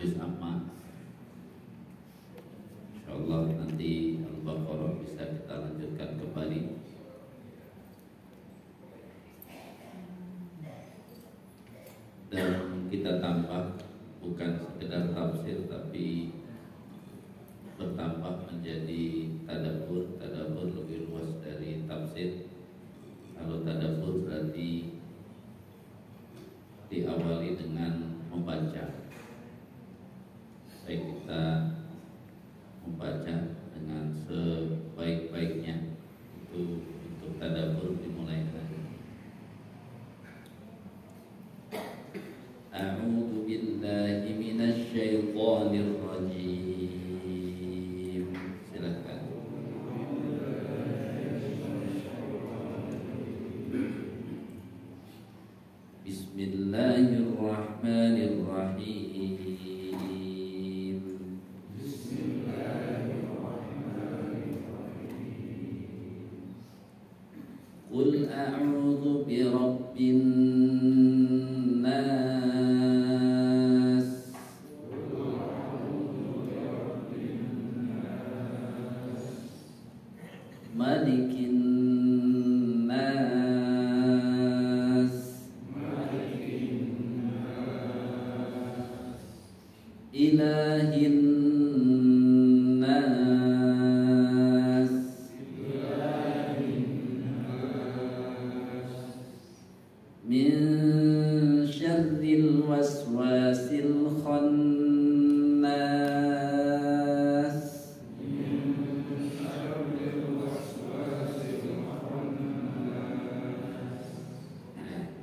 juz amma. Insyaallah nanti Al-Baqarah bisa kita lanjutkan kembali. Dan kita tambah bukan sekedar tafsir tapi bertambah menjadi tadabbur. Tadabbur lebih luas dari tafsir. Kalau tadabbur berarti diawali dengan membaca. Baik, kita membaca dengan sebaik-baiknya. Itu untuk tadabbur dimulai. A'udzu billahi minasy syaithanir rajim. Silakan. Bismillahirrahmanirrahim. Qul a'udzu birabbin nas. Malikin nas. Ilahin nas. Min syarril waswasil khannas.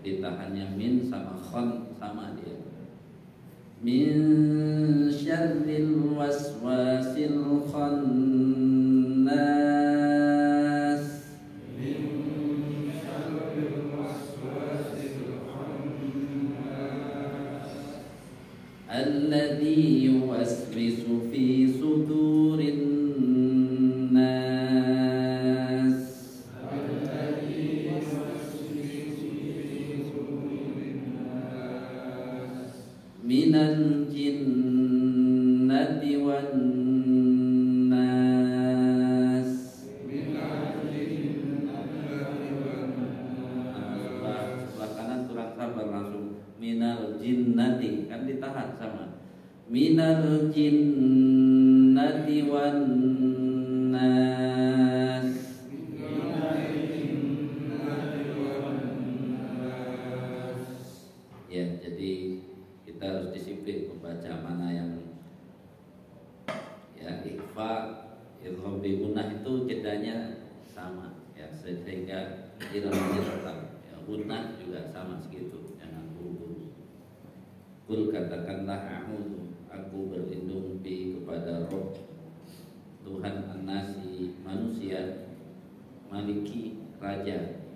Ditahannya min sama khan sama dia. Min syarril waswasil khannas. Alladzi yuwaswisu fi sudurin nas. Minal jinnati wan nas. Sebelah kanan kurang sabar langsung. Minal jinnati, kan ditahan sama. Minal jinnati wan nas. Ya, jadi kita harus disiplin membaca mana yang ya ikhfa, idgham bi gunnah itu jedanya sama ya, sehingga irama tetap ya, gunnah juga sama segitu, jangan buru-buru. Kul katakanlah a'udzu, aku berlindung bi kepada Rabb Tuhan an-nasi manusia, maliki raja,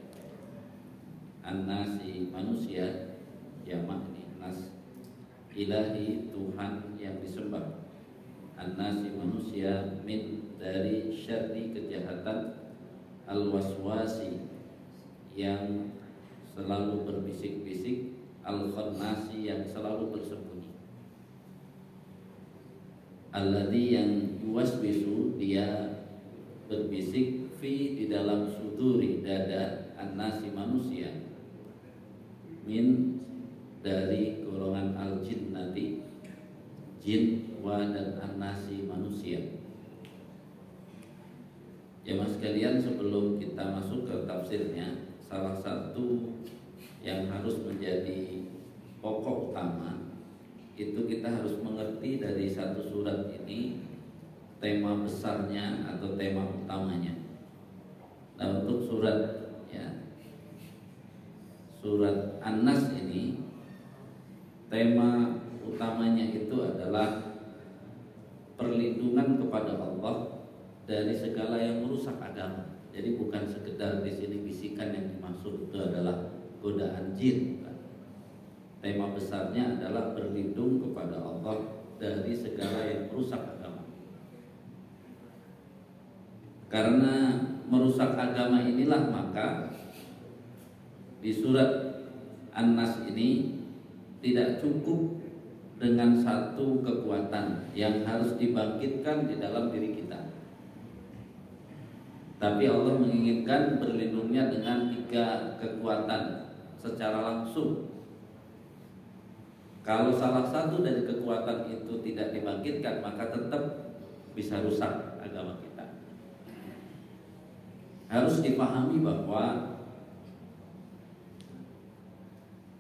an-nasi manusia jamak ini nas, ilahi Tuhan yang disembah, an-nasi manusia, min dari syarri kejahatan, al-waswasi yang selalu berbisik-bisik, al-khannasi yang selalu bersembunyi, alladzi yang yuwaswisu dia berbisik fi di dalam suduri dada, an-nasi manusia, min dari golongan al-jinnati jin, wa dan an-nasi manusia. Ya mas sekalian, sebelum kita masuk ke tafsirnya, salah satu yang harus menjadi pokok utama itu kita harus mengerti dari satu surat ini tema besarnya atau tema utamanya. Nah, untuk surat An-Nas ini tema utamanya itu adalah perlindungan kepada Allah dari segala yang merusak agama. Jadi bukan sekedar di sini bisikan yang dimaksud itu adalah godaan jin. Tema besarnya adalah berlindung kepada Allah dari segala yang merusak agama. Karena merusak agama inilah maka di surat An-Nas ini tidak cukup dengan satu kekuatan yang harus dibangkitkan di dalam diri kita. Tapi Allah menginginkan berlindungnya dengan 3 kekuatan secara langsung. Kalau salah satu dari kekuatan itu tidak dibangkitkan, maka tetap bisa rusak agama kita. Harus dipahami bahwa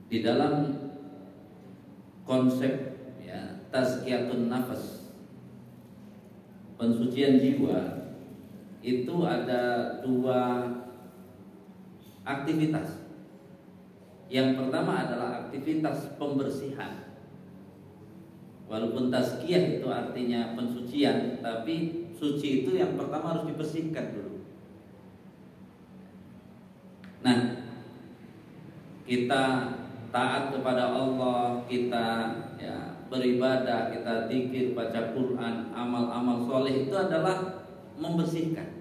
di dalam konsep tazkiyatun nafas, pensucian jiwa, itu ada 2 aktivitas. Yang pertama adalah aktivitas pembersihan. Walaupun tazkiyah itu artinya pensucian, tapi suci itu yang pertama harus dibersihkan dulu. Nah, kita taat kepada Allah, kita beribadah, kita zikir, baca Quran, amal-amal soleh itu adalah membersihkan.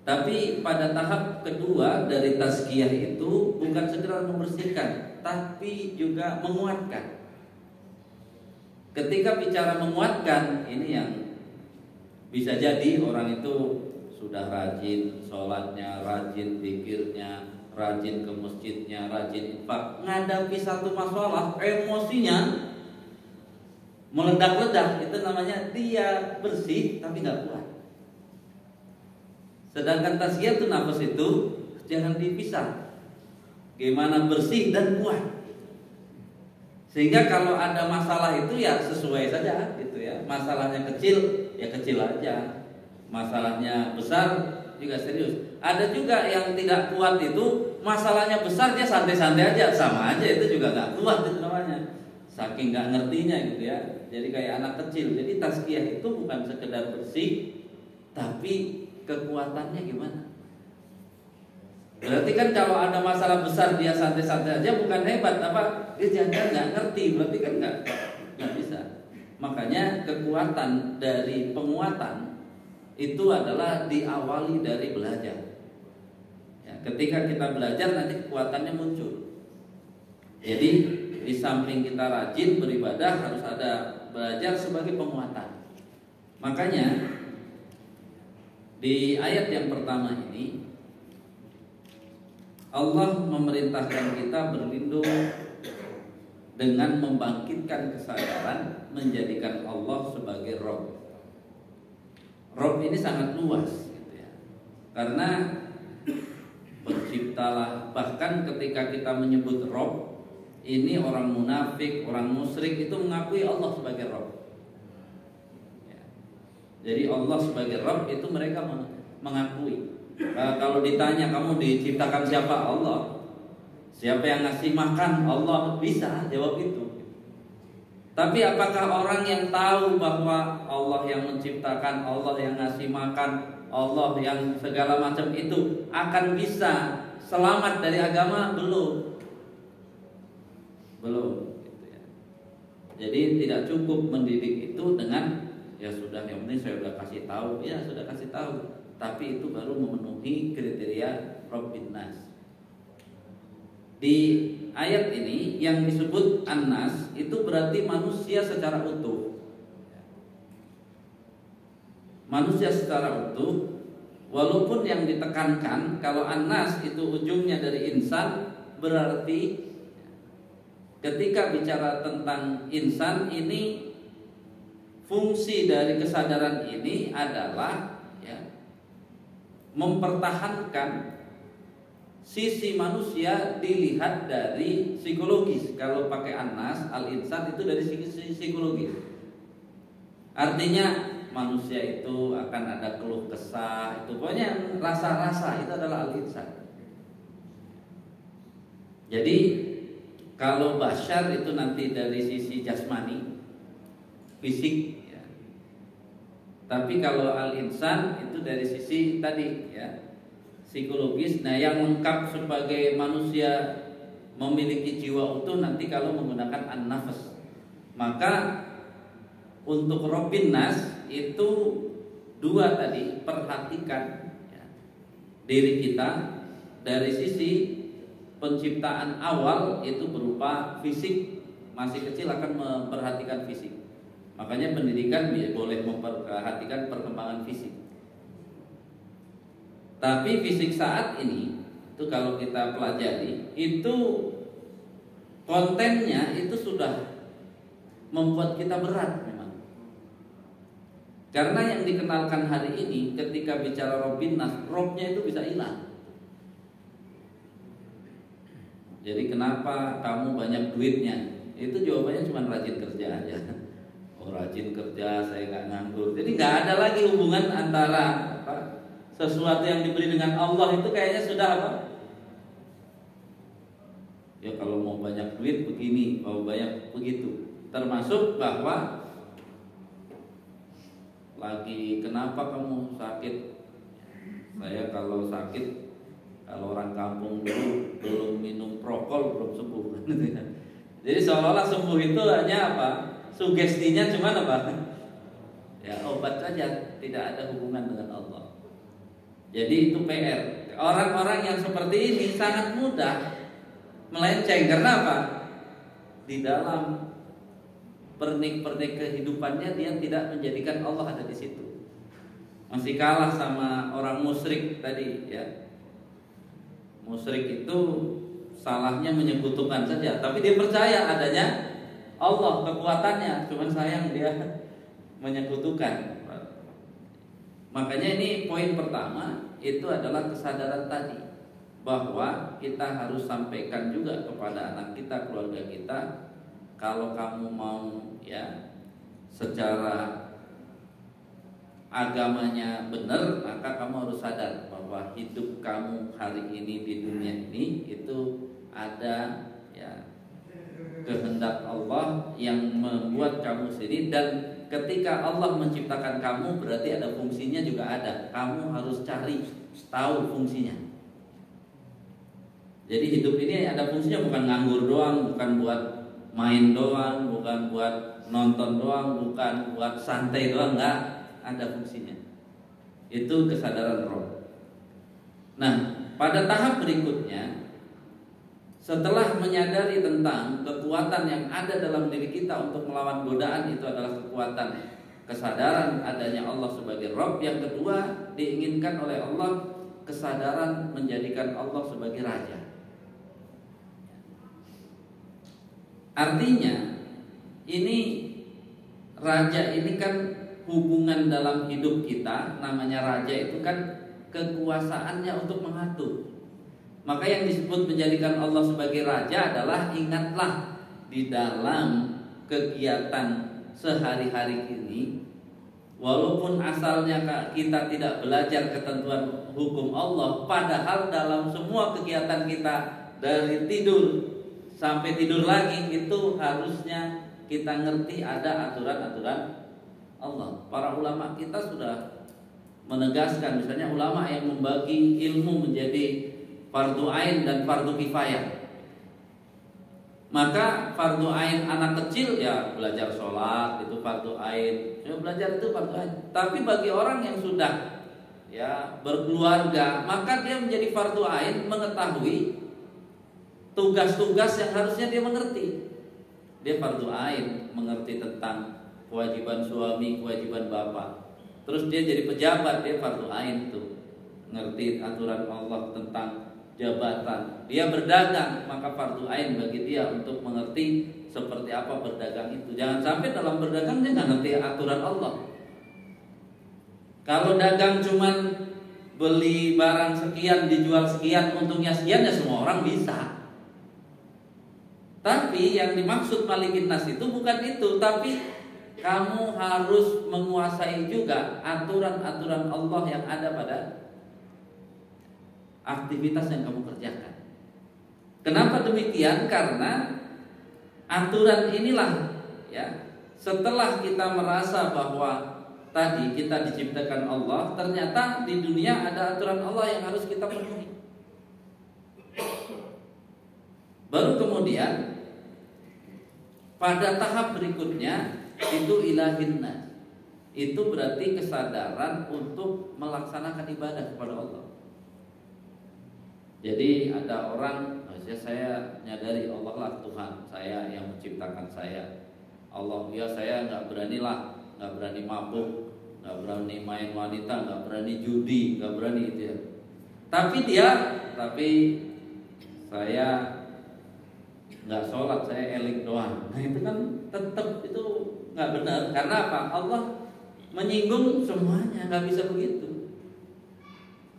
Tapi pada tahap kedua dari tazkiyah itu bukan sekedar membersihkan, tapi juga menguatkan. Ketika bicara menguatkan, ini yang bisa jadi orang itu sudah rajin sholatnya, rajin zikirnya, rajin ke masjidnya, rajin infak, ngadapi satu masalah, emosinya meledak-ledak, itu namanya dia bersih tapi nggak kuat. Sedangkan tazkiyatun nafas itu jangan dipisah, gimana bersih dan kuat. Sehingga kalau ada masalah itu ya sesuai saja gitu ya. Masalahnya kecil ya kecil aja, masalahnya besar juga serius. Ada juga yang tidak kuat itu masalahnya besar dia santai-santai aja, sama aja itu juga nggak kuat itu namanya. Saking nggak ngertinya gitu ya. Jadi kayak anak kecil. Jadi tazkiyah itu bukan sekedar bersih, tapi kekuatannya gimana? Berarti kan kalau ada masalah besar dia santai-santai aja bukan hebat, apa dia jangan nggak ngerti, berarti kan nggak bisa. Makanya kekuatan dari penguatan itu adalah diawali dari belajar. Ya, ketika kita belajar nanti kekuatannya muncul. Jadi di samping kita rajin beribadah harus ada belajar sebagai penguatan. Makanya di ayat yang pertama ini Allah memerintahkan kita berlindung dengan membangkitkan kesadaran, menjadikan Allah sebagai Rabb. Rabb ini sangat luas gitu ya. Karena penciptalah, bahkan ketika kita menyebut Rabb, ini orang munafik, orang musyrik itu mengakui Allah sebagai Rabb. Ya. Jadi Allah sebagai Rabb itu mereka mengakui. Kalau ditanya kamu diciptakan siapa? Allah. Siapa yang ngasih makan? Allah. Bisa jawab itu. Tapi apakah orang yang tahu bahwa Allah yang menciptakan, Allah yang ngasih makan, Allah yang segala macam itu akan bisa selamat dari agama? Belum. Gitu ya. Jadi tidak cukup mendidik itu dengan ya sudah, yang penting saya sudah kasih tahu. Ya sudah kasih tahu, tapi itu baru memenuhi kriteria Rabbin Nas. Di ayat ini yang disebut An-Nas itu berarti manusia secara utuh. Manusia secara utuh, walaupun yang ditekankan kalau An-Nas itu ujungnya dari insan, berarti ketika bicara tentang insan ini, fungsi dari kesadaran ini adalah mempertahankan sisi manusia dilihat dari psikologis. Kalau pakai An-Nas, al-insan itu dari sisi psikologis. Artinya manusia itu akan ada keluh kesah, itu pokoknya rasa-rasa itu adalah al-insan. Jadi kalau basyar itu nanti dari sisi jasmani, fisik. Tapi kalau al-insan itu dari sisi tadi psikologis. Nah, yang lengkap sebagai manusia memiliki jiwa utuh nanti kalau menggunakan an-nafas. Maka untuk Rabbin Nas itu 2 tadi, perhatikan diri kita dari sisi penciptaan awal itu berupa fisik, masih kecil akan memperhatikan fisik. Makanya pendidikan boleh memperhatikan perkembangan fisik. Tapi fisik saat ini itu kalau kita pelajari itu kontennya itu sudah membuat kita berat memang. Karena yang dikenalkan hari ini ketika bicara Rabbin Nas, Robnya itu bisa hilang. Jadi kenapa kamu banyak duitnya? Itu jawabannya cuma rajin kerja aja. Oh, rajin kerja, saya nggak nganggur. Jadi nggak ada lagi hubungan antara sesuatu yang diberi dengan Allah itu kayaknya sudah apa? Ya kalau mau banyak duit begini, mau banyak begitu. Termasuk bahwa lagi kenapa kamu sakit? Saya kalau sakit, kalau orang kampung dulu belum minum prokol belum sembuh. Jadi seolah-olah sembuh itu hanya apa? Sugestinya cuma apa? Ya obat saja, tidak ada hubungan dengan Allah. Jadi itu PR. Orang-orang yang seperti ini sangat mudah melenceng. Karena apa? Di dalam pernik-pernik kehidupannya dia tidak menjadikan Allah ada di situ. Masih kalah sama orang musyrik tadi ya. Musyrik itu salahnya menyekutukan saja, tapi dia percaya adanya Allah, kekuatannya, cuman sayang dia menyekutukan. Makanya ini poin pertama itu adalah kesadaran tadi bahwa kita harus sampaikan juga kepada anak kita, keluarga kita, kalau kamu mau ya secara agamanya benar, maka kamu harus sadar bahwa hidup kamu hari ini di dunia ini itu ada ya kehendak Allah yang membuat kamu sendiri, dan ketika Allah menciptakan kamu berarti ada fungsinya juga ada. Kamu harus cari tahu fungsinya. Jadi hidup ini ada fungsinya, bukan nganggur doang, bukan buat main doang, bukan buat nonton doang, bukan buat santai doang, enggak, ada fungsinya. Itu kesadaran roh. Nah, pada tahap berikutnya, setelah menyadari tentang kekuatan yang ada dalam diri kita untuk melawan godaan, itu adalah kekuatan kesadaran adanya Allah sebagai Rabb. Yang kedua, diinginkan oleh Allah kesadaran menjadikan Allah sebagai Raja. Artinya, ini Raja ini kan hubungan dalam hidup kita. Namanya Raja itu kan kekuasaannya untuk mengatur. Maka yang disebut menjadikan Allah sebagai Raja adalah, ingatlah di dalam kegiatan sehari-hari ini, walaupun asalnya kita tidak belajar ketentuan hukum Allah, padahal dalam semua kegiatan kita dari tidur sampai tidur lagi itu harusnya kita ngerti ada aturan-aturan Allah. Para ulama kita sudah menegaskan, misalnya ulama yang membagi ilmu menjadi fardu ain dan fardu kifayah. Maka fardu ain anak kecil ya belajar sholat itu fardu ain, ya belajar itu fardu ain. Tapi bagi orang yang sudah ya berkeluarga, maka dia menjadi fardu ain mengetahui tugas-tugas yang harusnya dia mengerti. Dia fardu ain mengerti tentang kewajiban suami, kewajiban bapak. Terus dia jadi pejabat, dia fardu ain tuh ngerti aturan Allah tentang jabatan. Dia berdagang, maka fardu ain bagi dia untuk mengerti seperti apa berdagang itu. Jangan sampai dalam berdagang dia nggak ngerti aturan Allah. Kalau dagang cuman beli barang sekian dijual sekian, untungnya sekian, ya semua orang bisa. Tapi yang dimaksud malikin nas itu bukan itu, tapi kamu harus menguasai juga aturan-aturan Allah yang ada pada aktivitas yang kamu kerjakan. Kenapa demikian? Karena aturan inilah ya, setelah kita merasa bahwa tadi kita diciptakan Allah, ternyata di dunia ada aturan Allah yang harus kita penuhi. Baru kemudian pada tahap berikutnya itu ilahinna. Itu berarti kesadaran untuk melaksanakan ibadah kepada Allah. Jadi ada orang, saya nyadari Allah lah Tuhan saya yang menciptakan saya. Allah, ya saya nggak berani mabuk, nggak berani main wanita, nggak berani judi, nggak berani itu ya. Tapi saya nggak sholat, saya eling doang. Nah itu kan tetap itu nggak benar. Karena apa? Allah menyinggung semuanya, nggak bisa begitu.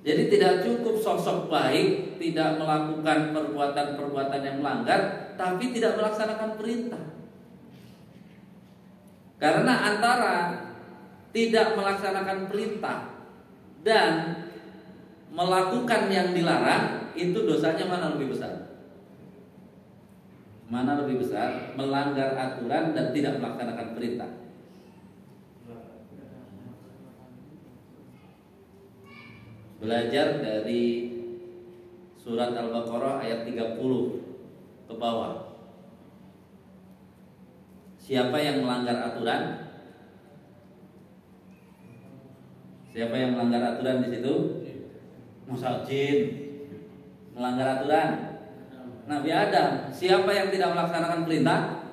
Jadi tidak cukup sosok baik, tidak melakukan perbuatan-perbuatan yang melanggar, tapi tidak melaksanakan perintah. Karena antara tidak melaksanakan perintah dan melakukan yang dilarang, itu dosanya mana lebih besar? Mana lebih besar? Melanggar aturan dan tidak melaksanakan perintah. Belajar dari surat Al-Baqarah ayat 30 ke bawah. Siapa yang melanggar aturan? Siapa yang melanggar aturan di situ? Masa jin melanggar aturan? Nabi Adam. Siapa yang tidak melaksanakan perintah?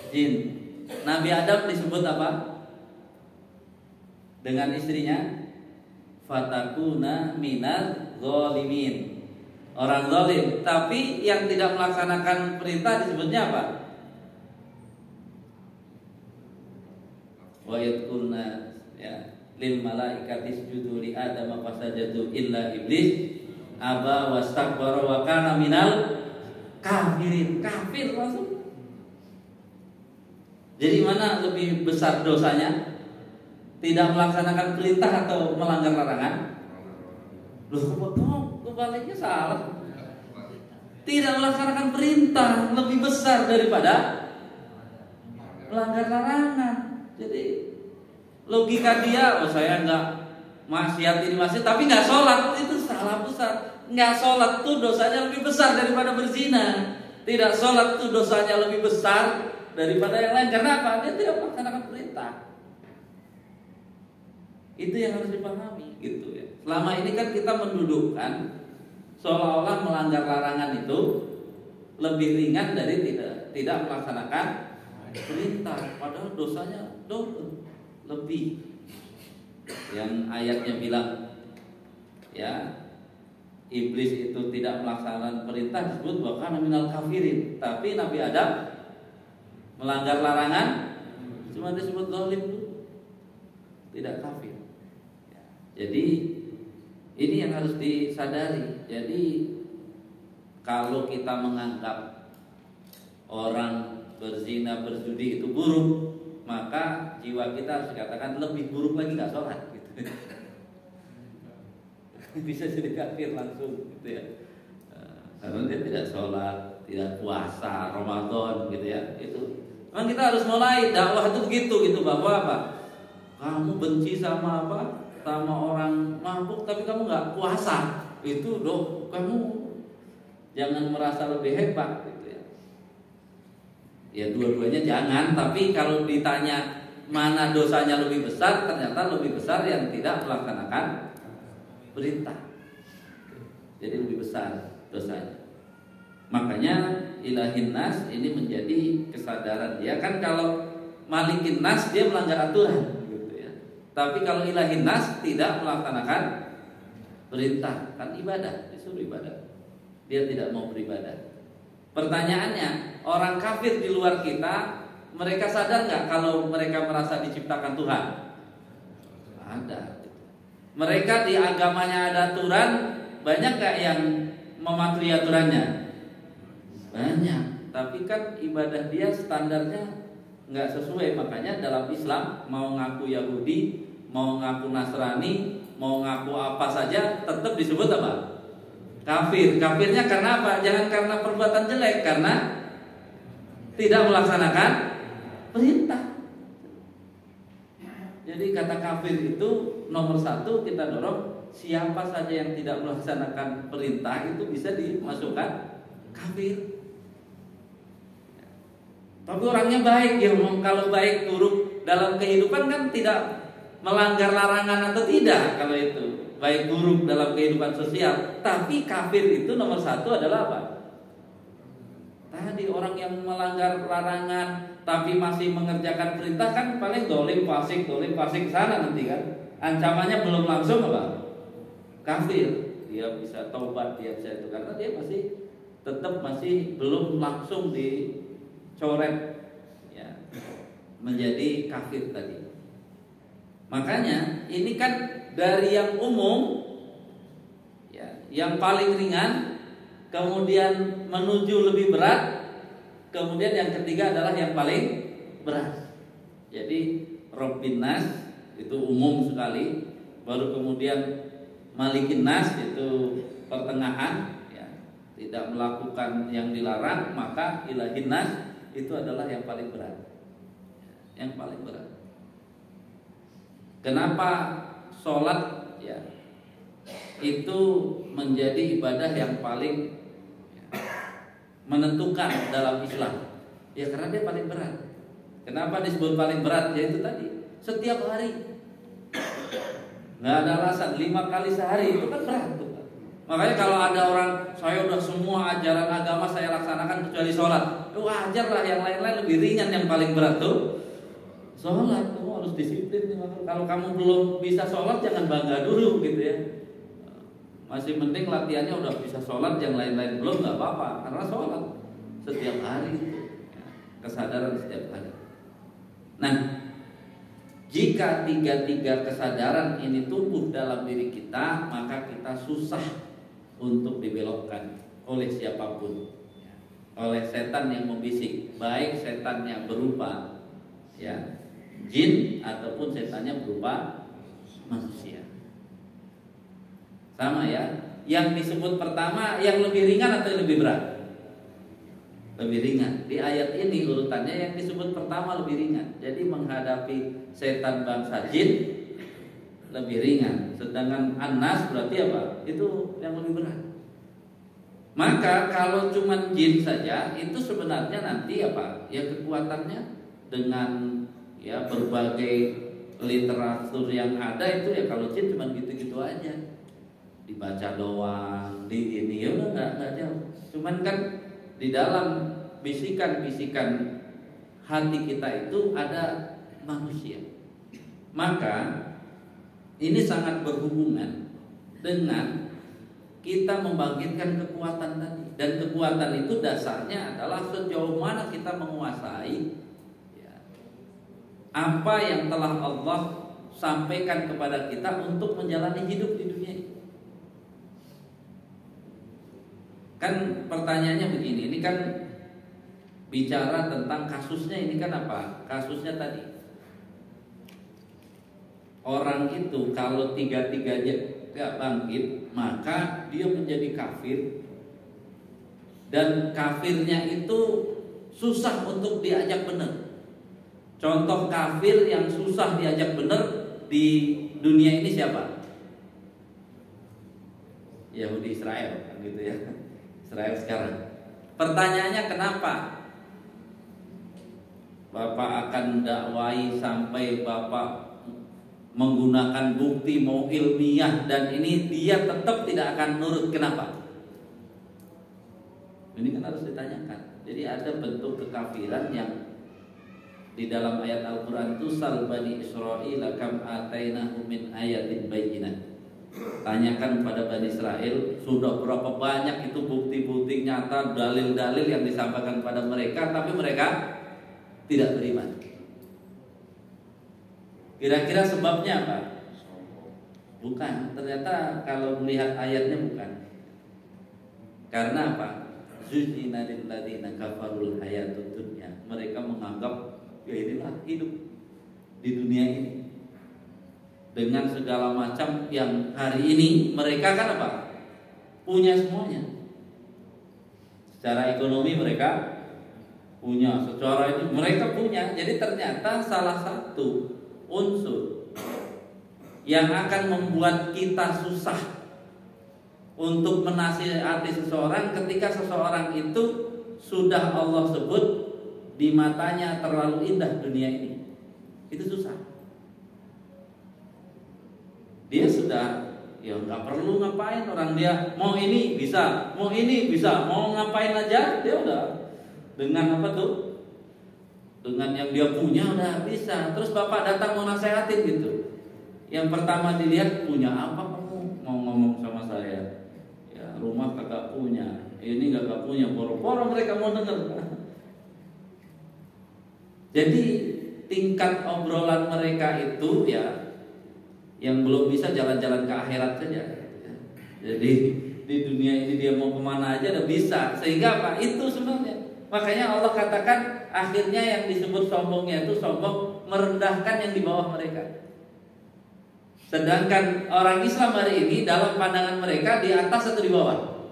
Jin. Nabi Adam disebut apa? Dengan istrinya, fatakuna minaz zalimin. Orang zalim. Tapi yang tidak melaksanakan perintah disebutnya apa? Wa yadkulna ya lil malaikati isjudu li adama fasajadu illa iblis aba wastakbara wa kana minal kafirin. Kafir langsung. Jadi mana lebih besar dosanya? Tidak melaksanakan perintah atau melanggar larangan? Loh, kebaliknya salah. Tidak melaksanakan perintah lebih besar daripada melanggar larangan. Jadi logika dia, saya nggak maksiat ini maksiat, tapi nggak sholat, itu salah besar. Nggak sholat tuh dosanya lebih besar daripada berzina. Tidak sholat tuh dosanya lebih besar daripada yang lain. Karena apa? Dia tidak melaksanakan perintah. Itu yang harus dipahami, gitu ya. Selama ini kan kita mendudukkan seolah-olah melanggar larangan itu lebih ringan dari tidak melaksanakan perintah, padahal dosanya lebih. Yang ayatnya bilang ya iblis itu tidak melaksanakan perintah disebut bahkan minal kafirin, tapi Nabi Adam melanggar larangan cuma disebut zalim, tidak kafir. Jadi ini yang harus disadari. Jadi kalau kita menganggap orang berzina, berjudi itu buruk, maka jiwa kita harus dikatakan lebih buruk lagi nggak sholat gitu. Bisa jadi kafir langsung gitu ya. Karena dia tidak sholat, tidak puasa Ramadan gitu ya. Itu memang kita harus mulai dakwah itu begitu gitu, bahwa apa? Kamu benci sama apa? Sama orang mabuk tapi kamu nggak puasa, itu kamu jangan merasa lebih hebat gitu ya. Ya dua-duanya jangan, tapi kalau ditanya mana dosanya lebih besar, ternyata lebih besar yang tidak melaksanakan perintah. Jadi lebih besar dosanya. Makanya ilahin nas ini menjadi kesadaran dia. Kan kalau malikin nas dia melanggar aturan. Tapi kalau ilahin nas tidak melaksanakan perintah, kan ibadah, disuruh ibadah. Dia tidak mau beribadah. Pertanyaannya, orang kafir di luar kita, mereka sadar nggak kalau mereka merasa diciptakan Tuhan? Ada. Mereka di agamanya ada aturan, banyak nggak yang mematuhi aturannya? Banyak. Tapi kan ibadah dia standarnya nggak sesuai. Makanya dalam Islam mau ngaku Yahudi, mau ngaku Nasrani, mau ngaku apa saja tetap disebut apa? Kafir. Kafirnya karena apa? Jangan karena perbuatan jelek, karena tidak melaksanakan perintah. Jadi kata kafir itu nomor satu kita dorong, siapa saja yang tidak melaksanakan perintah itu bisa dimasukkan kafir. Tapi orangnya baik, ya kalau baik buruk dalam kehidupan kan tidak melanggar larangan atau tidak kalau itu. baik buruk dalam kehidupan sosial, tapi kafir itu nomor satu adalah apa? Tadi orang yang melanggar larangan tapi masih mengerjakan perintah kan paling dolim fasik sana nanti kan. Ancamannya belum langsung apa? Kafir. Dia bisa taubat, dia bisa itu karena dia masih belum langsung dicoret ya menjadi kafir tadi. Makanya ini kan dari yang umum ya, yang paling ringan kemudian menuju lebih berat, kemudian yang ketiga adalah yang paling berat. Jadi Rabbin Nas itu umum sekali, baru kemudian Malikin Nas itu pertengahan ya, tidak melakukan yang dilarang, maka Ilahin Nas itu adalah yang paling berat. Yang paling berat. Kenapa sholat ya itu menjadi ibadah yang paling menentukan dalam Islam? Ya karena dia paling berat. Kenapa disebut paling berat? Ya itu tadi, setiap hari. Nggak ada alasan, 5 kali sehari itu kan berat tuh. Makanya kalau ada orang, saya udah semua ajaran agama saya laksanakan kecuali sholat, wajar lah, yang lain-lain lebih ringan. Yang paling berat tuh sholat. Kamu harus disiplin. Kalau kamu belum bisa sholat jangan bangga dulu gitu ya. Masih penting latihannya udah bisa sholat, yang lain-lain belum, nggak apa-apa, karena sholat setiap hari ya, kesadaran setiap hari. Nah, jika tiga-tiga kesadaran ini tumbuh dalam diri kita, maka kita susah untuk dibelokkan oleh siapapun ya, oleh setan yang membisik, baik setan yang berupa ya jin ataupun setannya berupa manusia. Sama ya. Yang disebut pertama yang lebih ringan atau lebih berat? Lebih ringan. Di ayat ini urutannya yang disebut pertama lebih ringan. Jadi menghadapi setan bangsa jin lebih ringan. Sedangkan An-Nas berarti apa? Itu yang lebih berat. Maka kalau cuma jin saja itu sebenarnya nanti apa? Ya kekuatannya dengan ya berbagai literatur yang ada itu ya kalau jin cuma gitu-gitu aja. Dibaca doang, di ini ya udah nggak jauh. Cuman kan di dalam bisikan-bisikan hati kita itu ada manusia. Maka ini sangat berhubungan dengan kita membangkitkan kekuatan tadi. Dan kekuatan itu dasarnya adalah sejauh mana kita menguasai ya, apa yang telah Allah sampaikan kepada kita untuk menjalani hidup di dunia ini. Kan pertanyaannya begini, ini kan bicara tentang kasusnya, ini kan apa? Kasusnya tadi orang itu kalau tiga-tiganya gak bangkit, maka dia menjadi kafir. Dan kafirnya itu susah untuk diajak benar. Contoh kafir yang susah diajak benar di dunia ini siapa? Yahudi Israel kan gitu ya. Israel sekarang. Pertanyaannya kenapa? Bapak akan dakwai sampai Bapak menggunakan bukti mau ilmiah dan ini dia tetap tidak akan nurut. Kenapa? Ini kan harus ditanyakan. Jadi ada bentuk kekafiran yang di dalam ayat Al-Quran itu sal bani Israil kam atainahum min ayatin bayyinah. Tanyakan pada Bani Israel, sudah berapa banyak itu bukti-bukti nyata, dalil-dalil yang disampaikan pada mereka, tapi mereka tidak beriman. Kira-kira sebabnya apa? Bukan, ternyata kalau melihat ayatnya bukan. Karena apa? Zuyyina lil ladzina kafarul hayatud dunya. Mereka menganggap ya inilah hidup di dunia ini. Dengan segala macam yang hari ini mereka kan apa? Punya semuanya. Secara ekonomi mereka punya, secara itu mereka punya. Jadi ternyata salah satu unsur yang akan membuat kita susah untuk menasihati seseorang ketika seseorang itu sudah Allah sebut di matanya terlalu indah dunia ini. Itu susah. Dia sudah Ya nggak perlu ngapain, orang dia mau ini bisa, mau ini bisa, mau ngapain aja dia udah dengan apa tuh, dengan yang dia punya udah bisa. Terus bapak datang mau nasehatin gitu, yang pertama dilihat punya apa kamu mau ngomong sama saya, ya rumah kagak punya, ini kagak punya, boro-boro mereka mau denger. Jadi tingkat obrolan mereka itu ya yang belum bisa jalan-jalan ke akhirat saja. Jadi di dunia ini dia mau kemana aja udah bisa. Sehingga apa? Itu sebenarnya. Makanya Allah katakan akhirnya yang disebut sombongnya itu sombong merendahkan yang di bawah mereka. Sedangkan orang Islam hari ini dalam pandangan mereka di atas atau di bawah.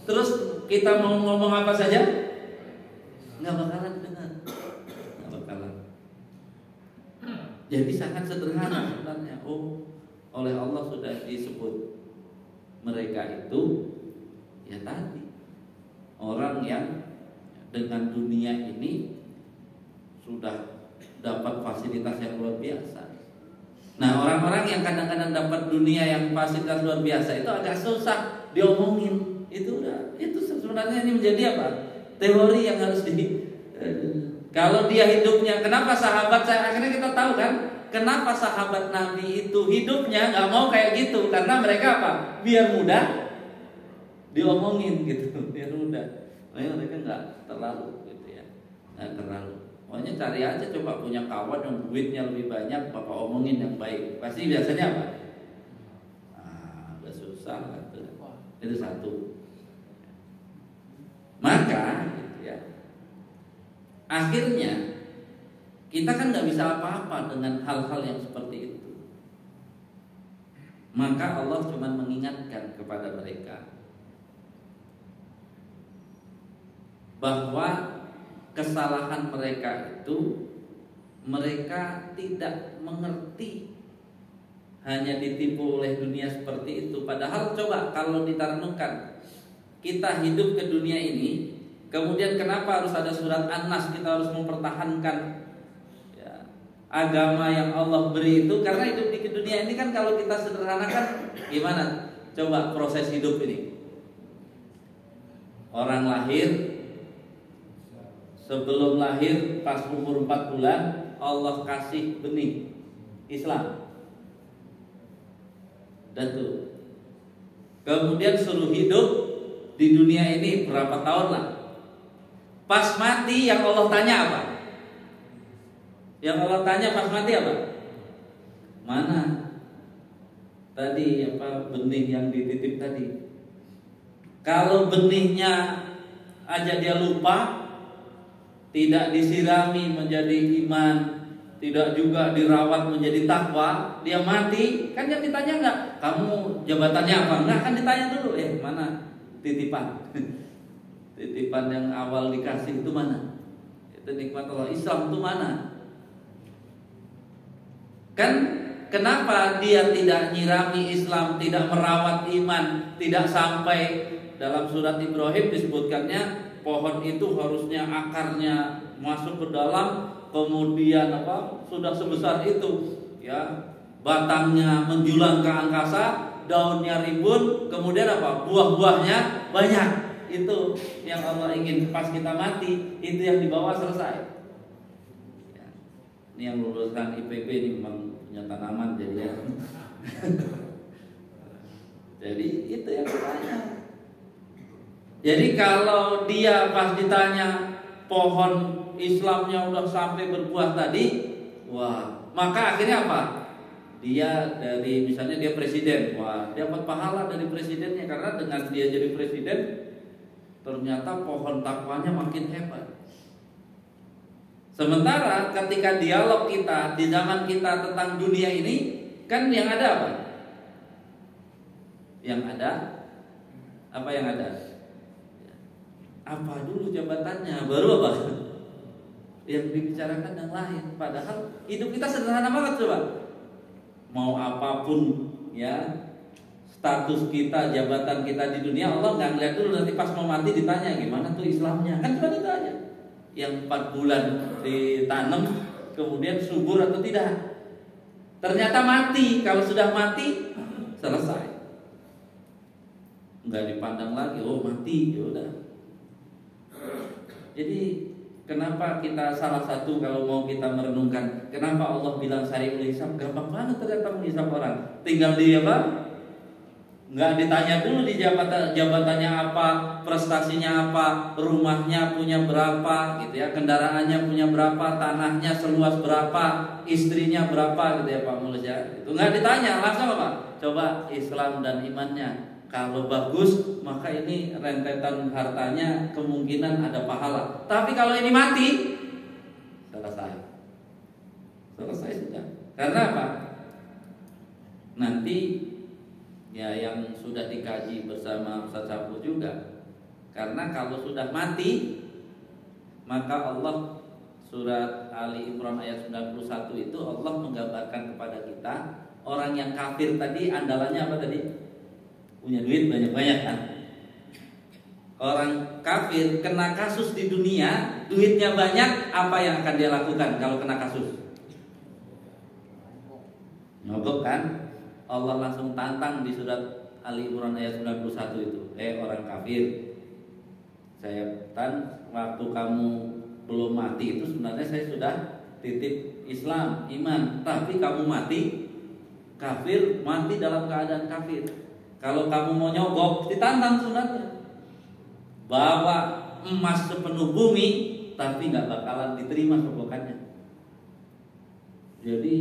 Terus kita mau ngomong apa saja nggak bakalan dengar. Nggak bakalan. Jadi sangat sederhana sebenarnya. Oleh Allah sudah disebut mereka itu ya tadi orang yang dengan dunia ini sudah dapat fasilitas yang luar biasa. Nah, orang-orang yang kadang-kadang dapat dunia yang fasilitas luar biasa itu agak susah diomongin. Itu sebenarnya ini menjadi apa? Teori yang harus kalau dia hidupnya, kenapa sahabat saya akhirnya kita tahu kan? Kenapa sahabat Nabi itu hidupnya nggak mau kayak gitu? Karena mereka apa? Biar mudah diomongin gitu, biar mudah. Makanya mereka nggak terlalu gitu ya, nggak terlalu. Pokoknya cari aja, coba punya kawan yang duitnya lebih banyak, bapak omongin yang baik. Pasti biasanya apa? Udah susah gitu. Itu satu. Maka gitu ya, akhirnya kita kan nggak bisa apa-apa dengan hal-hal yang seperti itu. Maka Allah cuma mengingatkan kepada mereka bahwa kesalahan mereka itu mereka tidak mengerti, hanya ditipu oleh dunia seperti itu. Padahal coba kalau ditarenungkan, kita hidup ke dunia ini, kemudian kenapa harus ada surat An-Nas, kita harus mempertahankan agama yang Allah beri itu? Karena hidup di dunia ini kan kalau kita sederhanakan gimana? Coba proses hidup ini. Orang lahir, sebelum lahir pas umur 4 bulan Allah kasih benih Islam. Dan tuh kemudian suruh hidup di dunia ini berapa tahun lah. Pas mati yang Allah tanya apa? Yang Allah tanya pas mati apa? Mana tadi apa benih yang dititip tadi? Kalau benihnya aja dia lupa, tidak disirami menjadi iman, tidak juga dirawat menjadi takwa, dia mati, kan yang ditanya enggak? Kamu jabatannya apa? Enggak, kan ditanya dulu, mana titipan? Titipan yang awal dikasih itu mana? Itu nikmat Allah. Islam itu mana? Kan kenapa dia tidak nyirami Islam, tidak merawat iman, tidak sampai dalam surat Ibrahim disebutkannya pohon itu harusnya akarnya masuk ke dalam, kemudian sudah sebesar itu ya, batangnya menjulang ke angkasa, daunnya rimbun, kemudian buah-buahnya banyak. Itu yang Allah ingin pas kita mati, itu yang dibawa selesai. Ini yang lulusan IPB ini memang punya tanaman jadi ya. Jadi itu yang ditanya. Jadi kalau dia pas ditanya pohon Islamnya udah sampai berbuah tadi, wah, maka akhirnya apa? Dia dari misalnya dia presiden, wah, dia dapat pahala dari presidennya karena dengan dia jadi presiden ternyata pohon takwanya makin hebat. Sementara ketika dialog kita di zaman kita tentang dunia ini, kan yang ada apa? Yang ada apa yang ada? Apa dulu jabatannya, baru apa? Yang dibicarakan yang lain. Padahal hidup kita sederhana banget coba. Mau apapun ya status kita, jabatan kita di dunia, Allah nggak ngeliat dulu, nanti pas mau mati ditanya gimana tuh Islamnya, kan cuma itu aja. Yang 4 bulan ditanam kemudian subur atau tidak. Ternyata mati. Kalau sudah mati selesai. nggak dipandang lagi, oh mati, ya udah. Jadi kenapa kita salah satu kalau mau kita merenungkan, kenapa Allah bilang sari'ul hisab? Gampang banget ternyata menghisab orang. Tinggal di apa? Nggak ditanya dulu di jabatannya apa, prestasinya apa, rumahnya punya berapa, gitu ya, kendaraannya punya berapa, tanahnya seluas berapa, istrinya berapa, gitu ya Pak Mulus ya. Itu nggak ditanya, langsung apa? Coba Islam dan imannya. Kalau bagus, maka ini rentetan hartanya kemungkinan ada pahala. Tapi kalau ini mati, selesai sudah. Karena apa? Nanti ya yang sudah dikaji bersama Ustaz Sapu juga. Karena kalau sudah mati, maka Allah surat Ali Imran ayat 91 itu Allah menggambarkan kepada kita orang yang kafir tadi andalannya apa tadi? Punya duit banyak-banyak kan? Orang kafir kena kasus di dunia, duitnya banyak, apa yang akan dia lakukan kalau kena kasus? Nyogok kan? Allah langsung tantang di surat Ali Imran ayat 91 itu. Orang kafir, saya waktu kamu belum mati itu sebenarnya saya sudah titip Islam, iman. Tapi kamu mati kafir, mati dalam keadaan kafir. Kalau kamu mau nyogok, ditantang sunatnya. Bawa emas sepenuh bumi, tapi nggak bakalan diterima sogokannya. Jadi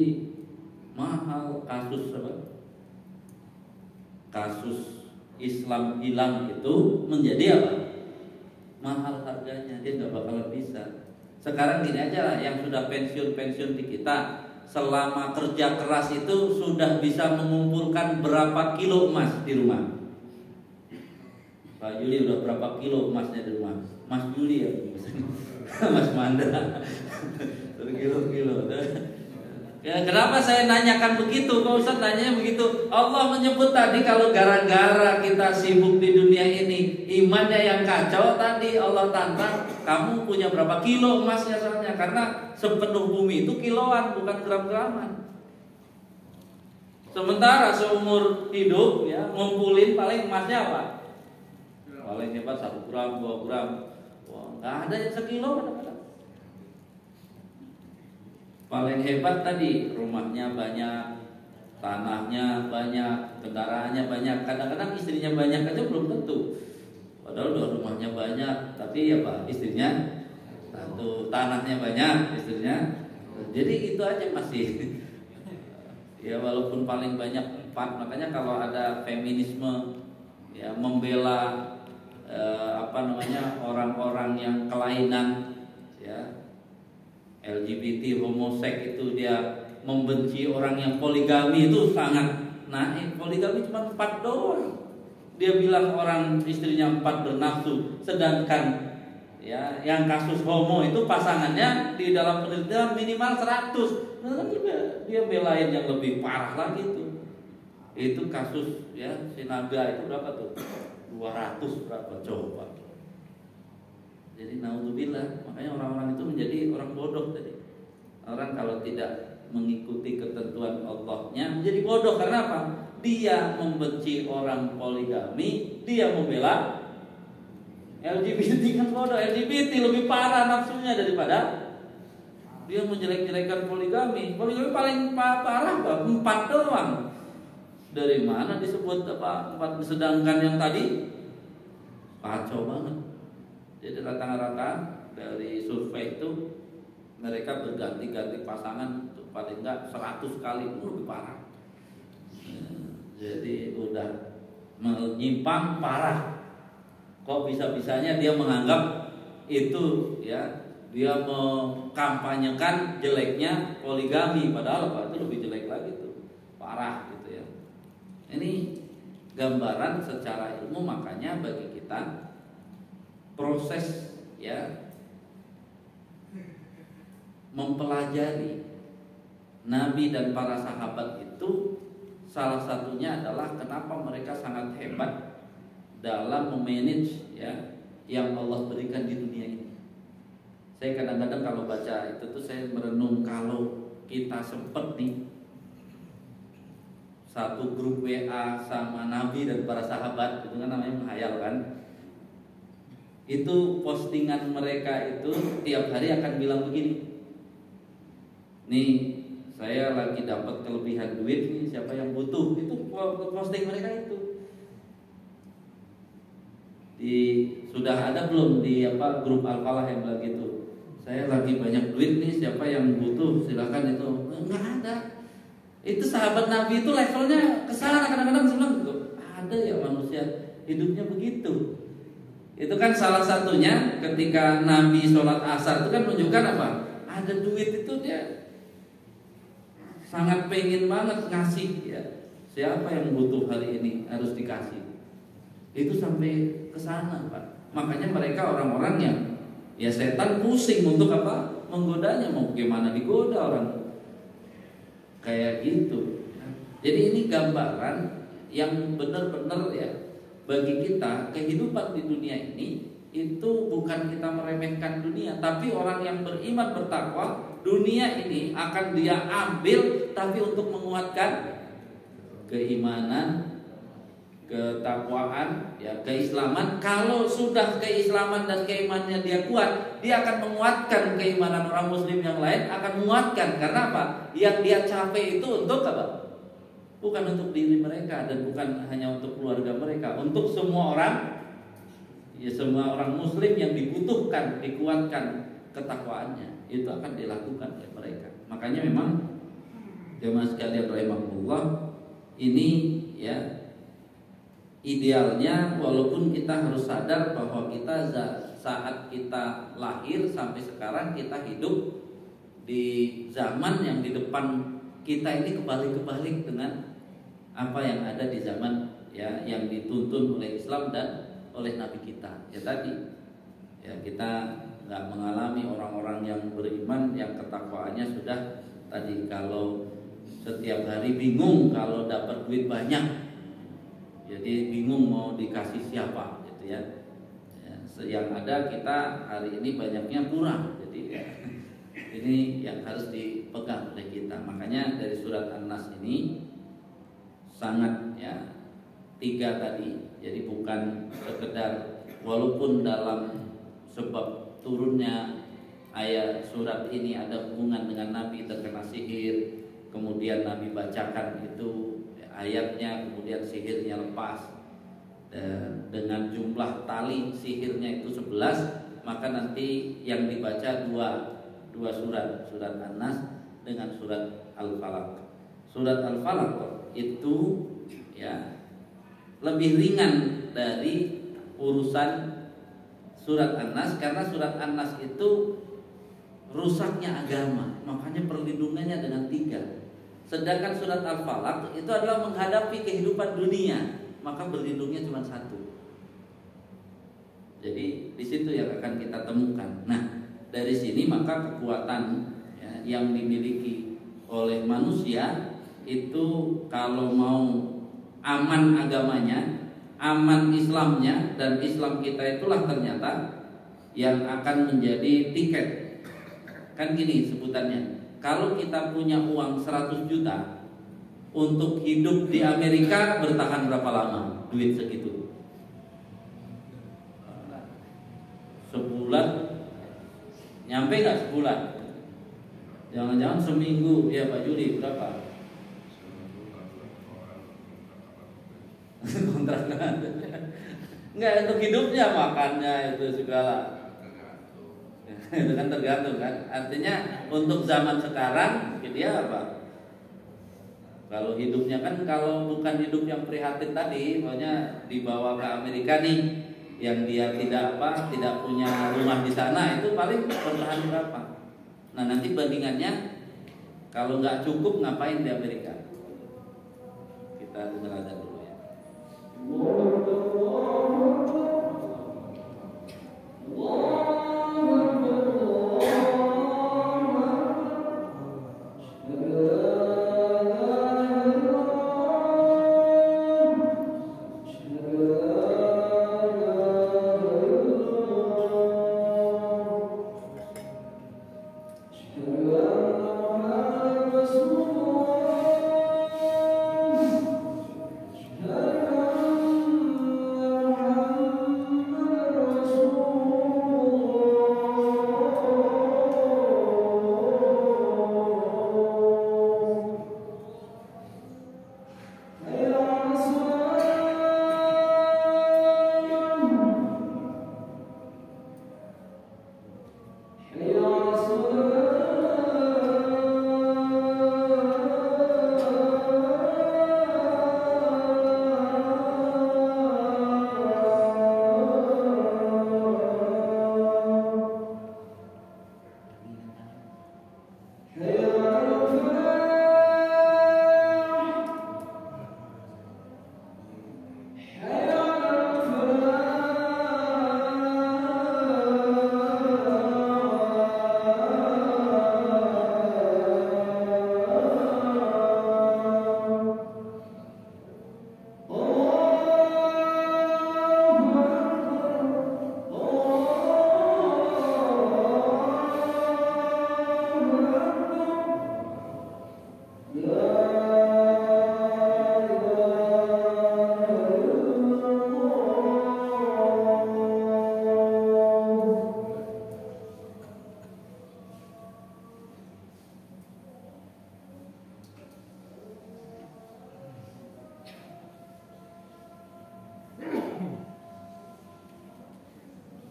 mahal kasus apa? Kasus Islam hilang itu menjadi apa? Mahal harganya, dia nggak bakalan bisa. Sekarang gini aja lah, yang sudah pensiun di kita, selama kerja keras itu sudah bisa mengumpulkan berapa kilo emas di rumah? Pak Juli udah berapa kilo emasnya di rumah? Mas Juli ya, Mas Mandra, kilo-kilo. Ya, kenapa saya nanyakan begitu? Pak Ustadz nanya begitu. Allah menyebut tadi kalau gara-gara kita sibuk di dunia ini, imannya yang kacau tadi Allah tantang. Kamu punya berapa kilo emasnya soalnya? Karena sepenuh bumi itu kiloan, bukan gram-graman. Sementara seumur hidup ya ngumpulin paling emasnya apa? Paling hebat 1 gram, 2 gram. Wah, nggak ada yang sekilo kadang-kadang. Paling hebat tadi rumahnya banyak, tanahnya banyak, kendaraannya banyak. Kadang-kadang istrinya banyak aja belum tentu. Padahal udah rumahnya banyak, tapi ya Pak, istrinya satu, tanahnya banyak, istrinya. Jadi itu aja masih. Ya walaupun paling banyak 4, makanya kalau ada feminisme ya membela orang-orang yang kelainan ya. LGBT, homoseks itu dia membenci orang yang poligami itu sangat naik. Poligami cuma 4 doang. Dia bilang orang istrinya 4 bernafsu, sedangkan ya yang kasus homo itu pasangannya di dalam penelitian minimal 100. Nah, dia belain yang lebih parah lagi itu. Itu kasus ya Sinaga itu berapa tuh? 200 berapa coba. Jadi naudzubillah, makanya orang-orang itu menjadi orang bodoh tadi. Orang kalau tidak mengikuti ketentuan Allahnya menjadi bodoh karena apa? Dia membenci orang poligami, dia membela LGBT kan bodoh. LGBT lebih parah nafsunya daripada dia menjelek-jelekan poligami. Poligami paling parah Pak, 4 doang. Dari mana disebut apa 4, sedangkan yang tadi kacau banget. Jadi rata-rata dari survei itu mereka berganti-ganti pasangan paling enggak 100 kali, lebih parah. Jadi udah menyimpang parah. Kok bisa-bisanya dia menganggap itu ya, dia mengkampanyekan jeleknya poligami, padahal apa itu lebih jelek lagi tuh, parah gitu ya. Ini gambaran secara ilmu, makanya bagi kita proses ya mempelajari Nabi dan para sahabat itu salah satunya adalah kenapa mereka sangat hebat dalam memanage ya yang Allah berikan di dunia ini. Saya kadang-kadang kalau baca itu tuh saya merenung, kalau kita sempat nih satu grup WA sama Nabi dan para sahabat, itu kan namanya menghayal kan. Itu postingan mereka itu tiap hari akan bilang begini, nih saya lagi dapat kelebihan duit nih, siapa yang butuh. Itu posting mereka itu. Sudah ada belum di grup Al-Falah yang bilang gitu, saya lagi banyak duit nih, siapa yang butuh silakan. Itu nggak ada. Itu sahabat Nabi itu levelnya kesana. Kadang-kadang saya bilang gitu, ada ya manusia hidupnya begitu. Itu kan salah satunya ketika Nabi sholat asar itu kan menunjukkan apa? Ada duit itu dia sangat pengen banget ngasih ya. Siapa yang butuh hari ini harus dikasih. Itu sampai ke sana, Pak. Makanya mereka orang-orang yang ya setan pusing untuk apa? Menggodanya. Mau gimana digoda orang kayak gitu. Jadi ini gambaran yang benar-benar ya bagi kita kehidupan di dunia ini itu bukan kita meremehkan dunia, tapi orang yang beriman bertakwa, dunia ini akan dia ambil tapi untuk menguatkan keimanan, ketakwaan, ya keislaman. Kalau sudah keislaman dan keimanannya dia kuat, dia akan menguatkan keimanan orang muslim yang lain, akan menguatkan. Karena apa? Yang dia capai itu untuk apa? Bukan untuk diri mereka dan bukan hanya untuk keluarga mereka, untuk semua orang, ya semua orang muslim yang dibutuhkan, dikuatkan ketakwaannya, itu akan dilakukan oleh mereka. Makanya memang jemaah sekalian rahimahullah, ini ya idealnya, walaupun kita harus sadar bahwa kita saat kita lahir sampai sekarang kita hidup di zaman yang di depan kita ini kebalik-kebalik dengan apa yang ada di zaman ya yang dituntun oleh Islam dan oleh Nabi kita. Ya tadi ya kita nggak mengalami orang-orang yang beriman yang ketakwaannya sudah tadi, kalau setiap hari bingung kalau dapat duit banyak, jadi bingung mau dikasih siapa gitu ya. Yang ada kita hari ini banyaknya kurang, jadi ya, ini yang harus dipegang oleh kita. Makanya dari surat An-Nas ini sangat ya 3 tadi. Jadi bukan sekedar walaupun dalam sebab turunnya ayat surat ini ada hubungan dengan Nabi terkena sihir, kemudian Nabi bacakan itu ayatnya, kemudian sihirnya lepas, dan dengan jumlah tali sihirnya itu 11, maka nanti yang dibaca dua surat, surat An-Nas dengan surat Al-Falaq. Surat Al-Falaq itu ya lebih ringan dari urusan surat An-Nas, karena surat An-Nas itu rusaknya agama, makanya perlindungannya dengan 3. Sedangkan surat Al-Falaq itu adalah menghadapi kehidupan dunia, maka berlindungnya cuma 1. Jadi di situ yang akan kita temukan. Nah, dari sini maka kekuatan ya, yang dimiliki oleh manusia itu kalau mau aman agamanya, aman Islamnya, dan Islam kita itulah ternyata yang akan menjadi tiket. Kan gini sebutannya, kalau kita punya uang 100 juta untuk hidup di Amerika, bertahan berapa lama duit segitu? Sebulan? Nyampe gak sebulan? Jangan-jangan seminggu. Ya Pak Juli berapa? Kontrakan. Enggak, untuk hidupnya, makannya itu segala. Itu kan tergantung kan. Artinya untuk zaman sekarang dia apa? Kalau hidupnya kan, kalau bukan hidup yang prihatin tadi, pokoknya dibawa ke Amerika nih, yang dia tidak punya rumah di sana, itu paling bertahan berapa? Nah nanti bandingannya, kalau nggak cukup ngapain di Amerika? Kita dengar aja dulu ya.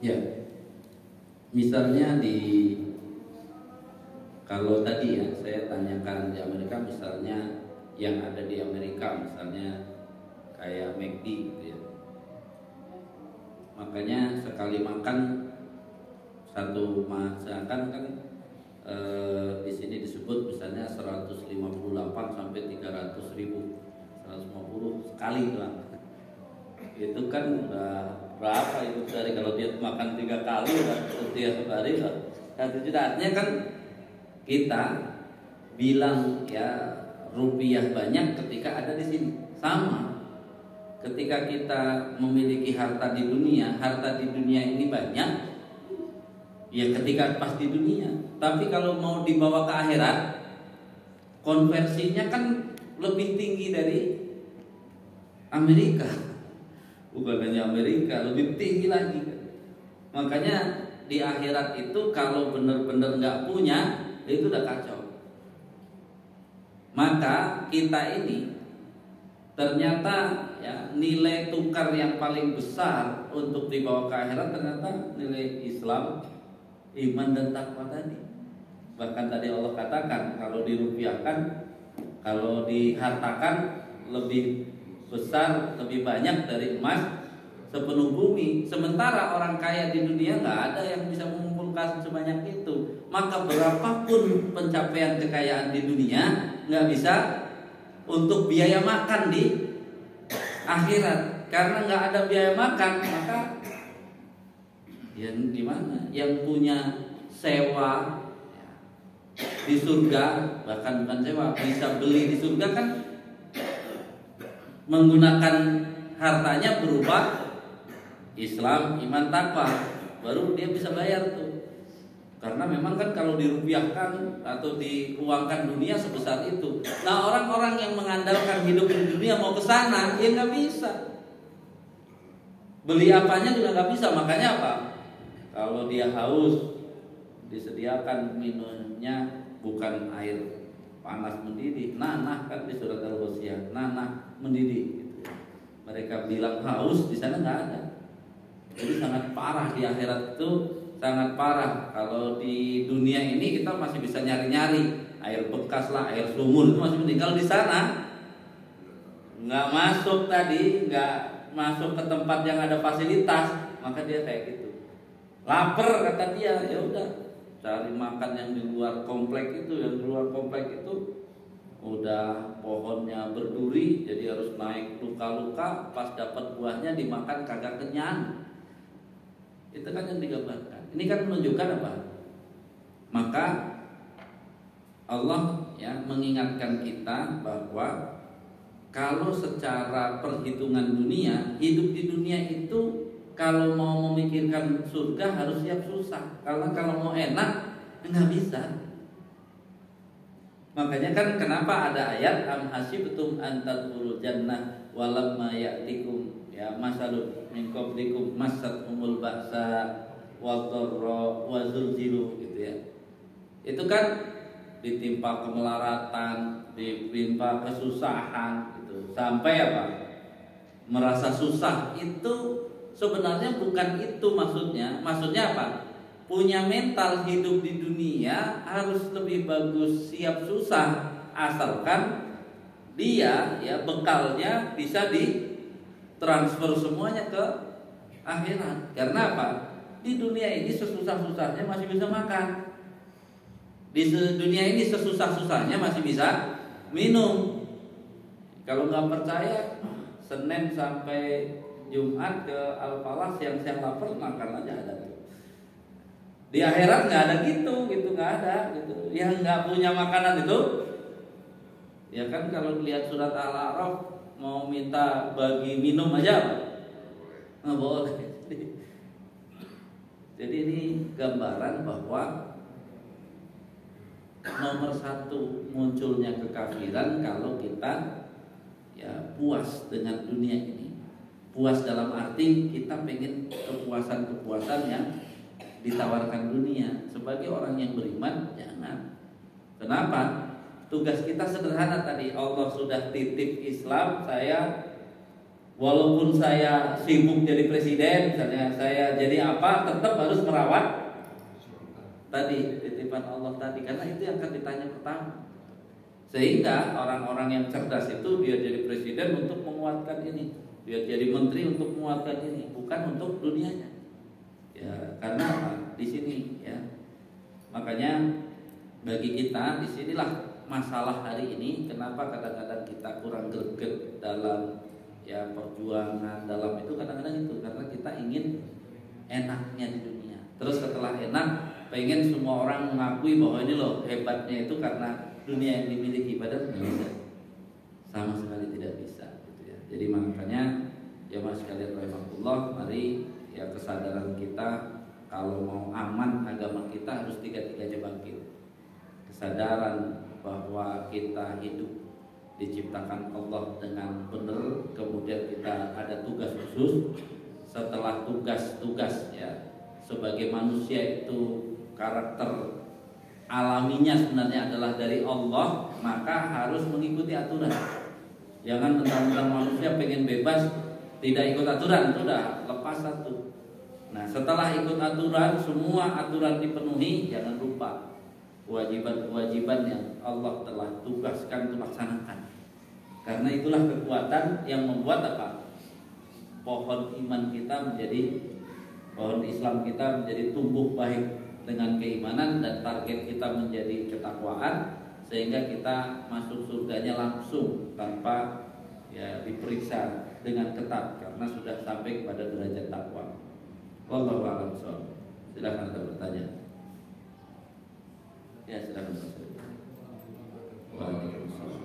Ya, misalnya kalau tadi ya saya tanyakan di Amerika, misalnya yang ada di Amerika, misalnya kayak McD gitu ya. Makanya sekali makan satu masakan kan di sini disebut misalnya 158 sampai 300 ribu, 150 sekali lah. Itu kan udah berapa itu dari kalau dia makan 3 kali udah setiap hari lah 1 juta. Artinya kan kita bilang ya rupiah banyak ketika ada di sini. Sama ketika kita memiliki harta di dunia ini banyak ya ketika pas di dunia. Tapi kalau mau dibawa ke akhirat, konversinya kan lebih tinggi dari Amerika. Bukan hanya Amerika, lebih tinggi lagi. Makanya di akhirat itu kalau benar-benar nggak punya, itu udah kacau. Maka kita ini ternyata ya nilai tukar yang paling besar untuk dibawa ke akhirat ternyata nilai Islam, iman dan takwa tadi. Bahkan tadi Allah katakan kalau dirupiahkan, kalau dihartakan lebih besar, lebih banyak dari emas sepenuh bumi. Sementara orang kaya di dunia nggak ada yang bisa mengumpulkan sebanyak itu. Maka berapapun pencapaian kekayaan di dunia nggak bisa untuk biaya makan di akhirat. Karena nggak ada biaya makan, maka yang gimana? Yang punya sewa di surga, bahkan bukan sewa, bisa beli di surga kan menggunakan hartanya berupa Islam, iman, takwa, baru dia bisa bayar tuh. Karena memang kan kalau dirupiahkan atau diuangkan dunia sebesar itu, nah orang-orang yang mengandalkan hidup di dunia mau ke sana, ya nggak bisa. Beli apanya juga nggak bisa. Makanya apa? Kalau dia haus, disediakan minumnya bukan air panas mendidih, nanah kan di surat Al-Ghasyiyah, nanah mendidih gitu. Mereka bilang haus, di sana nggak ada. Jadi sangat parah di akhirat itu, sangat parah. Kalau di dunia ini kita masih bisa nyari-nyari air bekas lah, air sumur itu masih penting. Kalau di sana nggak masuk tadi, nggak masuk ke tempat yang ada fasilitas, maka dia kayak gitu. Lapar kata dia, ya udah cari makan yang di luar komplek itu, yang di luar komplek itu udah pohonnya berduri, jadi harus naik luka-luka, pas dapat buahnya dimakan kagak kenyang. Itu kan yang digambarkan. Ini kan menunjukkan apa? Maka Allah ya mengingatkan kita bahwa kalau secara perhitungan dunia, hidup di dunia itu kalau mau memikirkan surga harus siap susah. Karena kalau mau enak nggak bisa. Makanya kan kenapa ada ayat am hasibtum an tadkhulul jannah walamma ya'tikum ya masalul min qablikum massatkumul ba'sa wadh-dharra wa zulzilu gitu ya. Itu kan ditimpa kemelaratan, ditimpa kesusahan gitu. Sampai apa? Merasa susah. Itu sebenarnya bukan itu maksudnya. Maksudnya apa? Punya mental hidup di dunia harus lebih bagus siap susah, asalkan dia ya bekalnya bisa ditransfer semuanya ke akhirat. Karena apa? Di dunia ini sesusah-susahnya masih bisa makan. Di dunia ini sesusah-susahnya masih bisa minum. Kalau nggak percaya, Senin sampai Jumat ke Al-Falah, siang-siang lapar makan aja ada. Di akhirat nggak ada gitu nggak ada gitu. Yang nggak punya makanan itu, ya kan kalau lihat surat Al-A'raf mau minta bagi minum aja nggak boleh. Jadi ini gambaran bahwa nomor satu munculnya kekafiran kalau kita ya puas dengan dunia ini. Puas dalam arti kita pengen kepuasan-kepuasan yang ditawarkan dunia. Sebagai orang yang beriman, jangan. Kenapa? Tugas kita sederhana tadi. Allah sudah titip Islam. Saya, walaupun saya sibuk jadi presiden, misalnya saya jadi apa, tetap harus merawat tadi titipan Allah tadi. Karena itu yang akan ditanya pertama. Sehingga orang-orang yang cerdas itu biar jadi presiden untuk menguatkan ini, biar jadi menteri untuk menguatkan ini, bukan untuk dunianya. Ya, karena di sini ya. Makanya bagi kita di sinilah masalah hari ini. Kenapa kadang-kadang kita kurang greget dalam ya perjuangan dalam itu, kadang-kadang itu karena kita ingin enaknya di dunia. Terus setelah enak, pengen semua orang mengakui bahwa ini loh hebatnya itu karena dunia yang dimiliki, padahal tidak bisa, sama sekali tidak bisa gitu ya. Jadi makanya ya mas sekalian rahimahullah, mari ya kesadaran kita kalau mau aman agama kita harus tiga-tiganya bangkit. Kesadaran bahwa kita hidup diciptakan Allah dengan benar, kemudian kita ada tugas khusus. Setelah tugas-tugas ya sebagai manusia itu karakter alaminya sebenarnya adalah dari Allah, maka harus mengikuti aturan. Jangan mentang-mentang manusia pengen bebas tidak ikut aturan, itu udah lepas satu. Nah setelah ikut aturan, semua aturan dipenuhi, jangan lupa kewajiban-kewajiban yang Allah telah tugaskan untuk laksanakan. Karena itulah kekuatan yang membuat apa? Pohon iman kita menjadi, pohon Islam kita menjadi tumbuh baik dengan keimanan, dan target kita menjadi ketakwaan, sehingga kita masuk surganya langsung tanpa ya diperiksa dengan ketat karena sudah sampai kepada derajat takwa. Wallahu a'lam bishawab. Silakan ada bertanya. Ya silakan. Waalaikumsalam.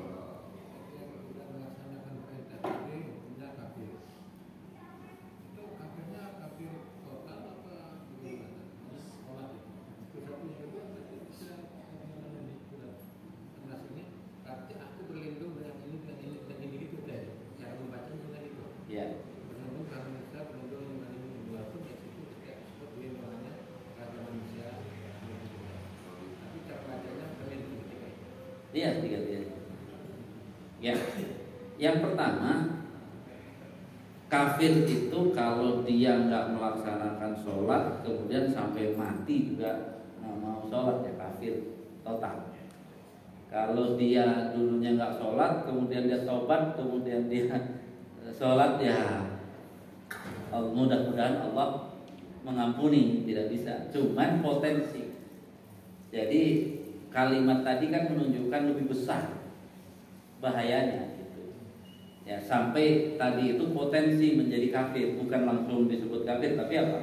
Iya, tiga-tiganya. Ya, yang pertama, kafir itu kalau dia nggak melaksanakan sholat, kemudian sampai mati juga nggak mau sholat, ya kafir total. Kalau dia dulunya nggak sholat, kemudian dia tobat, kemudian dia sholat, ya mudah-mudahan Allah mengampuni, tidak bisa. Cuman potensi. Jadi kalimat tadi kan menunjukkan lebih besar bahayanya gitu. Ya, sampai tadi itu potensi menjadi kafir, bukan langsung disebut kafir, tapi apa?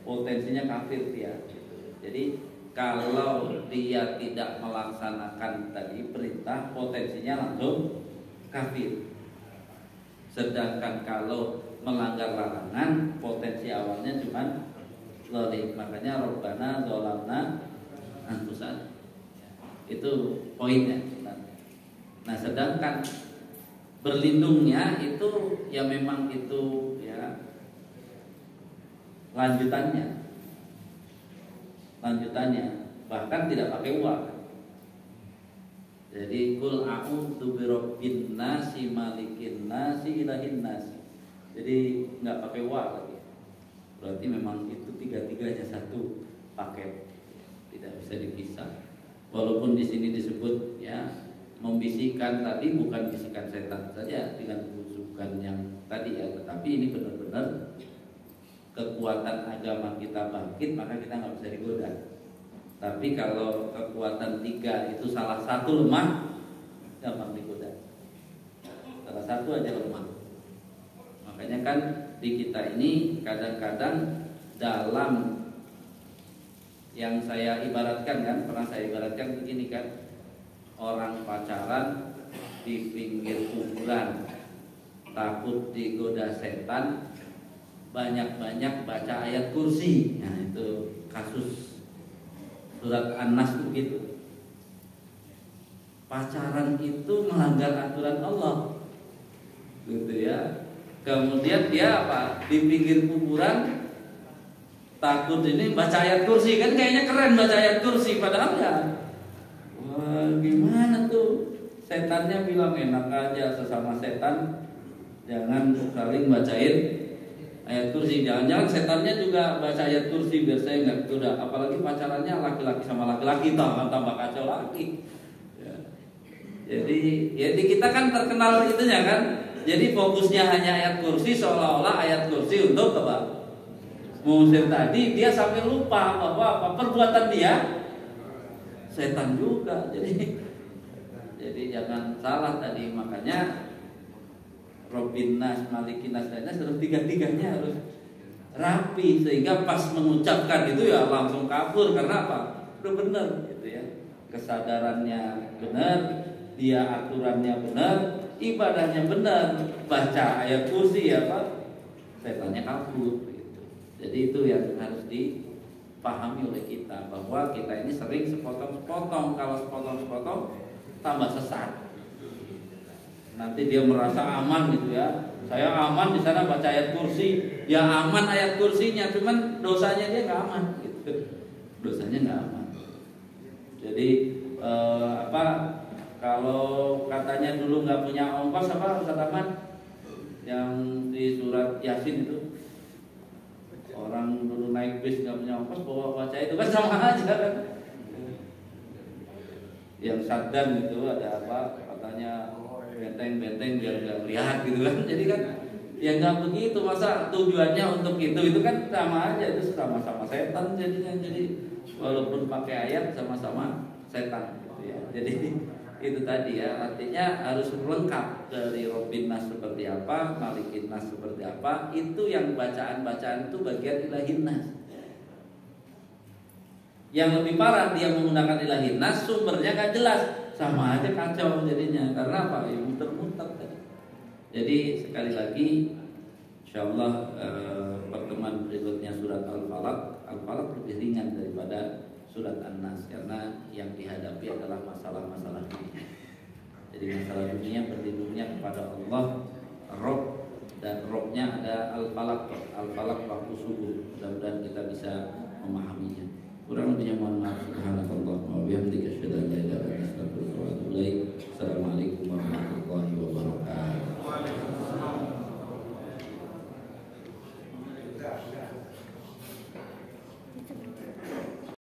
Potensinya kafir dia gitu. Jadi kalau dia tidak melaksanakan tadi perintah, potensinya langsung kafir. Sedangkan kalau melanggar larangan, potensi awalnya cuma zalim. Makanya Rabbana dzalamna anfusana. Itu poinnya. Nah sedangkan berlindungnya itu ya memang itu ya lanjutannya bahkan tidak pakai uang. Jadi kul a'udzu birabbin nasi malikin nasi ilahin nasi. Jadi nggak pakai uang lagi. Berarti memang itu tiga-tiganya satu paket, tidak bisa dipisah. Walaupun di sini disebut ya membisikkan tadi bukan bisikan setan saja dengan bujukan yang tadi ya, tetapi ini benar-benar kekuatan agama kita bangkit, maka kita nggak bisa digoda. Tapi kalau kekuatan 3 itu salah satu lemah, gampang digoda. Salah satu aja lemah. Makanya kan di kita ini kadang-kadang dalam yang saya ibaratkan kan, pernah saya ibaratkan begini kan, orang pacaran di pinggir kuburan, takut digoda setan, banyak-banyak baca ayat kursi. Nah itu kasus surat An-Nas begitu. Pacaran itu melanggar aturan Allah, gitu ya. Kemudian dia apa? Di pinggir kuburan takut ini baca ayat kursi, kan kayaknya keren baca ayat kursi, padahal ya wah, gimana tuh? Setannya bilang enak aja sesama setan, jangan saling bacain ayat kursi. Jangan-jangan setannya juga baca ayat kursi biar saya nggak goda. Apalagi pacarannya laki-laki sama laki-laki, tambah kacau lagi. Ya. Jadi kita kan terkenal itunya kan. Jadi fokusnya hanya ayat kursi, seolah-olah ayat kursi untuk apa? Mengusir tadi, dia sampai lupa bahwa apa perbuatan dia setan juga. Jadi jangan salah tadi, makanya Rabbin Nas, Malikin Nas, harus tiga-tiganya harus rapi sehingga pas mengucapkan itu ya langsung kabur. Karena apa? Udah benar gitu ya. Kesadarannya benar, dia aturannya benar, ibadahnya benar, baca ayat kursi ya Pak, setannya kabur gitu. Jadi itu yang harus dipahami oleh kita, bahwa kita ini sering sepotong-sepotong. Kalau sepotong-sepotong tambah sesat. Nanti dia merasa aman gitu ya. Saya aman di sana baca ayat kursi. Ya aman ayat kursinya, cuman dosanya dia nggak aman gitu. Dosanya nggak aman. Jadi kalau katanya dulu nggak punya ongkos apa Ustaz Ahmad, yang di surat Yasin itu, orang dulu naik bis nggak punya ongkos baca itu kan sama aja kan. Yang saddan itu ada apa katanya benteng-benteng biar nggak lihat gitu kan. Jadi kan ya nggak begitu, masa tujuannya untuk itu kan sama aja, itu sama-sama setan jadinya. Jadi walaupun pakai ayat sama-sama setan gitu ya. Jadi itu tadi ya, artinya harus lengkap dari Rabbin Nas seperti apa, Malikin Nas seperti apa. Itu yang bacaan-bacaan itu bagian Ilahin Nas. Yang lebih parah dia menggunakan Ilahin Nas, sumbernya gak jelas, sama aja kacau jadinya. Karena apa? Ya muter-muter tadi. Jadi sekali lagi, insyaallah pertemuan berikutnya surat Al-Falaq lebih ringan daripada surat An-Nas, karena yang dihadapi adalah masalah-masalah dunia. Jadi masalah dunia berlindungnya kepada Allah, Rob, dan Robnya ada Al-Falaq waktu subuh. Mudah-mudahan kita bisa memahaminya. Kurang lebihnya mohon maaf.